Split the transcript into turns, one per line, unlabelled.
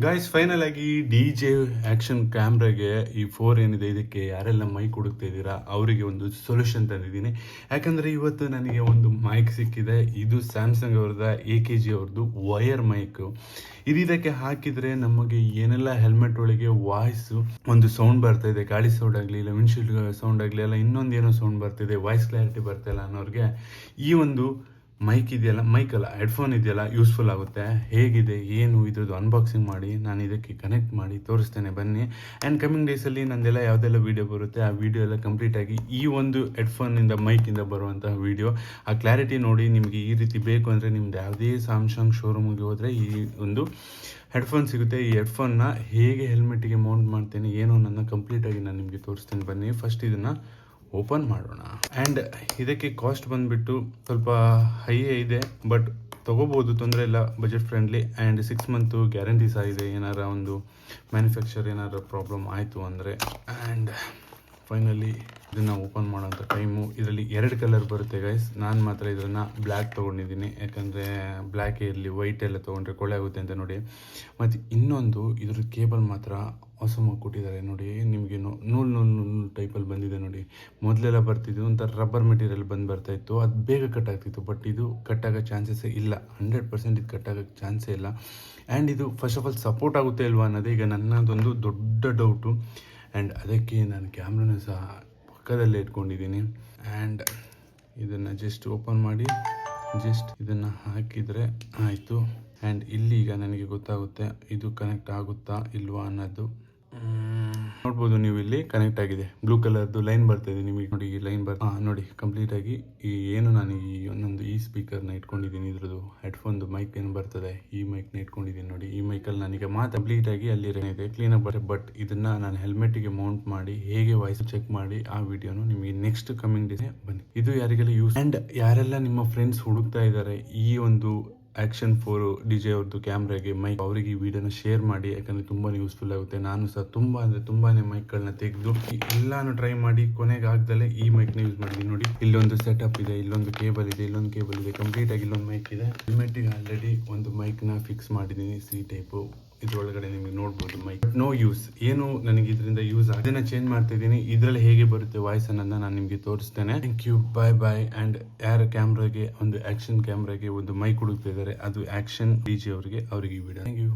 Guys final ಆಗಿ DJ action ಕ್ಯಾಮ್ರಾಗೆ ಈ 4 ಏನಿದೆ ಇದಕ್ಕೆ ಯಾರೆಲ್ಲ ಮೈಕ್ ಹುಡುಕ್ತಾ ಇದ್ದೀರಾ ಅವರಿಗೆ ಒಂದು ಸೊಲ್ಯೂಷನ್ ತಂದಿದ್ದೀನಿ. ಯಾಕಂದ್ರೆ ಇವತ್ತು ನನಗೆ ಒಂದು ಮೈಕ್ ಸಿಕ್ಕಿದೆ. ಇದು ಸ್ಯಾಮ್ಸಂಗ್ ಅವ್ರದ AKG ಅವ್ರದ್ದು ವಯರ್ ಮೈಕ್. ಇದಕ್ಕೆ ಹಾಕಿದ್ರೆ ನಮಗೆ ಏನೆಲ್ಲ ಹೆಲ್ಮೆಟ್ ಒಳಗೆ ವಾಯ್ಸ್ ಒಂದು ಸೌಂಡ್ ಬರ್ತಾ ಇದೆ, ಗಾಳಿ ಸೌಂಡ್ ಆಗಲಿ ಇಲ್ಲ ವಿಂಡ್ಶೀಲ್ಡ್ ಸೌಂಡ್ ಆಗಲಿ ಇಲ್ಲ ಇನ್ನೊಂದೇನೋ ಸೌಂಡ್ ಬರ್ತಿದೆ, ವಾಯ್ಸ್ ಕ್ಲಾರಿಟಿ ಬರ್ತಾ ಇಲ್ಲ ಅನ್ನೋರಿಗೆ ಈ ಒಂದು ಮೈಕ್ ಇದೆಯಲ್ಲ, ಮೈಕ್ ಅಲ್ಲ ಹೆಡ್ಫೋನ್ ಇದೆಯಲ್ಲ ಯೂಸ್ಫುಲ್ ಆಗುತ್ತೆ. ಹೇಗಿದೆ ಏನು ಇದ್ರದ್ದು ಅನ್ಬಾಕ್ಸಿಂಗ್ ಮಾಡಿ ನಾನು ಇದಕ್ಕೆ ಕನೆಕ್ಟ್ ಮಾಡಿ ತೋರಿಸ್ತೇನೆ ಬನ್ನಿ. ಆ್ಯಂಡ್ ಕಮಿಂಗ್ ಡೇಸಲ್ಲಿ ನಂದೆಲ್ಲ ಯಾವುದೆಲ್ಲ ವೀಡಿಯೋ ಬರುತ್ತೆ ಆ ವಿಡಿಯೋ ಎಲ್ಲ ಕಂಪ್ಲೀಟಾಗಿ ಈ ಒಂದು ಹೆಡ್ಫೋನಿಂದ ಮೈಕಿಂದ ಬರುವಂತಹ ವಿಡಿಯೋ ಆ ಕ್ಲಾರಿಟಿ ನೋಡಿ. ನಿಮಗೆ ಈ ರೀತಿ ಬೇಕು ಅಂದರೆ ನಿಮ್ದು ಯಾವುದೇ ಸ್ಯಾಮ್ಸಂಗ್ ಶೋರೂಮಿಗೆ ಹೋದರೆ ಈ ಒಂದು ಹೆಡ್ಫೋನ್ ಸಿಗುತ್ತೆ. ಈ ಹೆಡ್ಫೋನ್ನ ಹೇಗೆ ಹೆಲ್ಮೆಟ್ಟಿಗೆ ಮೌಂಟ್ ಮಾಡ್ತೇನೆ ಏನೋ ನನ್ನ ಕಂಪ್ಲೀಟಾಗಿ ನಾನು ನಿಮಗೆ ತೋರಿಸ್ತೇನೆ ಬನ್ನಿ. ಫಸ್ಟ್ ಇದನ್ನು ಓಪನ್ ಮಾಡೋಣ. ಆ್ಯಂಡ್ ಇದಕ್ಕೆ ಕಾಸ್ಟ್ ಬಂದುಬಿಟ್ಟು ಸ್ವಲ್ಪ ಹೈಯೇ ಇದೆ, ಬಟ್ ತೊಗೋಬೋದು, ತೊಂದರೆ ಇಲ್ಲ, budget friendly. And 6 month guarantee ಸಹ ಇದೆ ಏನಾರ ಒಂದು ಮ್ಯಾನುಫ್ಯಾಕ್ಚರ್ ಏನಾರ ಪ್ರಾಬ್ಲಮ್ ಆಯಿತು ಅಂದರೆ. ಆ್ಯಂಡ್ ಫೈನಲಿ ಇದನ್ನು ಓಪನ್ ಮಾಡೋಂಥ ಟೈಮು. ಇದರಲ್ಲಿ 2 ಕಲರ್ ಬರುತ್ತೆ ಗೈಸ್. ನಾನು ಮಾತ್ರ ಇದನ್ನು ಬ್ಲ್ಯಾಕ್ ತೊಗೊಂಡಿದ್ದೀನಿ, ಯಾಕಂದರೆ ಬ್ಲ್ಯಾಕೇ ಇರಲಿ, ವೈಟ್ ಎಲ್ಲ ತೊಗೊಂಡ್ರೆ ಕೊಳೆ ಆಗುತ್ತೆ ಅಂತ ನೋಡಿ. ಮತ್ತು ಇನ್ನೊಂದು ಇದ್ರ ಕೇಬಲ್ ಮಾತ್ರ ಹೊಸಮಾಗಿ ಕೊಟ್ಟಿದ್ದಾರೆ ನೋಡಿ. ನಿಮಗೆ ನೂಲು ಟೈಪಲ್ಲಿ ಬಂದಿದೆ ನೋಡಿ. ಮೊದಲೆಲ್ಲ ಬರ್ತಿದ್ದು ಒಂಥರ ರಬ್ಬರ್ ಮೆಟೀರಿಯಲ್ ಬರ್ತಾಯಿತ್ತು, ಅದು ಬೇಗ ಕಟ್ ಆಗ್ತಿತ್ತು. ಬಟ್ ಇದು ಕಟ್ ಆಗೋ ಚಾನ್ಸಸ್ಸೇ ಇಲ್ಲ, 100% ಇದು ಕಟ್ ಆಗೋಕ್ಕೆ ಚಾನ್ಸೇ ಇಲ್ಲ. ಆ್ಯಂಡ್ ಇದು ಫಸ್ಟ್ ಆಫ್ ಆಲ್ ಸಪೋರ್ಟ್ ಆಗುತ್ತೆ ಇಲ್ವಾ ಅನ್ನೋದೇ ಈಗ ನನ್ನದೊಂದು ದೊಡ್ಡ ಡೌಟು. ಆ್ಯಂಡ್ ಅದಕ್ಕೆ ನಾನು ಕ್ಯಾಮ್ರಾನ ಸಹ ಪಕ್ಕದಲ್ಲೇ ಇಟ್ಕೊಂಡಿದ್ದೀನಿ. ಆ್ಯಂಡ್ ಇದನ್ನು ಜಸ್ಟ್ ಓಪನ್ ಮಾಡಿ ಜಸ್ಟ್ ಇದನ್ನು ಹಾಕಿದರೆ ಆಯಿತು. ಆ್ಯಂಡ್ ಇಲ್ಲಿ ಈಗ ನನಗೆ ಗೊತ್ತಾಗುತ್ತೆ ಇದು ಕನೆಕ್ಟ್ ಆಗುತ್ತಾ ಇಲ್ವಾ ಅನ್ನೋದು. ನೋಡ್ಬೋದು ನೀವು, ಇಲ್ಲಿ ಕನೆಕ್ಟ್ ಆಗಿದೆ. ಬ್ಲೂ ಕಲರ್ದು ಲೈನ್ ಬರ್ತಾಯಿದೆ ನಿಮಗೆ ನೋಡಿ, ಈ ಲೈನ್ ನೋಡಿ ಕಂಪ್ಲೀಟಾಗಿ. ಈ ಏನು ನಾನು ಈ ಒಂದೊಂದು ಈ ಸ್ಪೀಕರ್ನ ಇಟ್ಕೊಂಡಿದ್ದೀನಿ, ಇದ್ರದ್ದು ಹೆಡ್ಫೋನ್ದು ಮೈಕ್ ಏನು ಬರ್ತದೆ ಈ ಮೈಕ್ನ ಇಟ್ಕೊಂಡಿದ್ದೀನಿ ನೋಡಿ. ಈ ಮೈಕಲ್ಲಿ ನನಗೆ ಕಂಪ್ಲೀಟಾಗಿ ಅಲ್ಲಿ ಏನಿದೆ ಕ್ಲೀನಾಗಿ ಬರುತ್ತೆ. ಬಟ್ ಇದನ್ನು ನಾನು ಹೆಲ್ಮೆಟಿಗೆ ಮೌಂಟ್ ಮಾಡಿ ಹೇಗೆ ವಾಯ್ಸ್ ಚೆಕ್ ಮಾಡಿ ಆ ವಿಡಿಯೋನು ನಿಮಗೆ ನೆಕ್ಸ್ಟ್ ಕಮಿಂಗ್ ಡೇ ಬನ್ನಿ. ಇದು ಯಾರಿಗೆಲ್ಲ ಯೂಸ್. ಆ್ಯಂಡ್ ಯಾರೆಲ್ಲ ನಿಮ್ಮ ಫ್ರೆಂಡ್ಸ್ ಹುಡುಕ್ತಾ ಇದ್ದಾರೆ ಈ ಒಂದು ಆಕ್ಷನ್ 4 DJ ಅವ್ರದ್ದು ಕ್ಯಾಮ್ರಾಗೆ ಮೈಕ್, ಅವರಿಗೆ ಈ ವಿಡಿಯೋನ ಶೇರ್ ಮಾಡಿ, ಯಾಕಂದರೆ ತುಂಬಾ ಯೂಸ್ಫುಲ್ ಆಗುತ್ತೆ. ನಾನು ಸಹ ತುಂಬಾ ಮೈಕ್ಗಳನ್ನ ತೆಗೆದು ಎಲ್ಲಾನು ಟ್ರೈ ಮಾಡಿ ಕೊನೆಗೆ ಆಗ್ದಲೇ ಈ ಮೈಕ್ನ ಯೂಸ್ ಮಾಡಿದ್ದೀನಿ ನೋಡಿ. ಇಲ್ಲೊಂದು ಸೆಟಪ್ ಇದೆ, ಇಲ್ಲೊಂದು ಕೇಬಲ್ ಇದೆ, ಇಲ್ಲೊಂದು ಕೇಬಲ್ ಇದೆ, ಕಂಪ್ಲೀಟಾಗಿ ಇಲ್ಲೊಂದು ಮೈಕ್ ಇದೆ. ಹೆಲ್ಮೆಟ್ಟಿಗೆ ಆಲ್ರೆಡಿ ಒಂದು ಮೈಕ್ನ ಫಿಕ್ಸ್ ಮಾಡಿದ್ದೀನಿ, C ಟೈಪು. ಇದ್ರೊಳಗಡೆ ನಿಮಗೆ ನೋಡ್ಬೋದು ಮೈಕ್ ನೋ ಯೂಸ್, ಏನು ನನಗೆ ಇದರಿಂದ ಯೂಸ್ ಅದನ್ನ ಚೇಂಜ್ ಮಾಡ್ತಾ ಇದ್ದೀನಿ. ಇದರಲ್ಲಿ ಹೇಗೆ ಬರುತ್ತೆ ವಾಯ್ಸ್ ಅನ್ನೋದನ್ನ ನಾನು ನಿಮಗೆ ತೋರಿಸ್ತೇನೆ. Thank you, bye bye. And ಯಾರ ಕ್ಯಾಮ್ರಾಗೆ ಒಂದು ಆಕ್ಷನ್ ಕ್ಯಾಮ್ರಾಗೆ ಒಂದು ಮೈಕ್ ಹುಡುಕ್ತಾ ಇದ್ದಾರೆ, ಅದು ಆಕ್ಷನ್ DJ ಅವರಿಗೆ ಈ ವಿಡಿಯೋ. Thank you.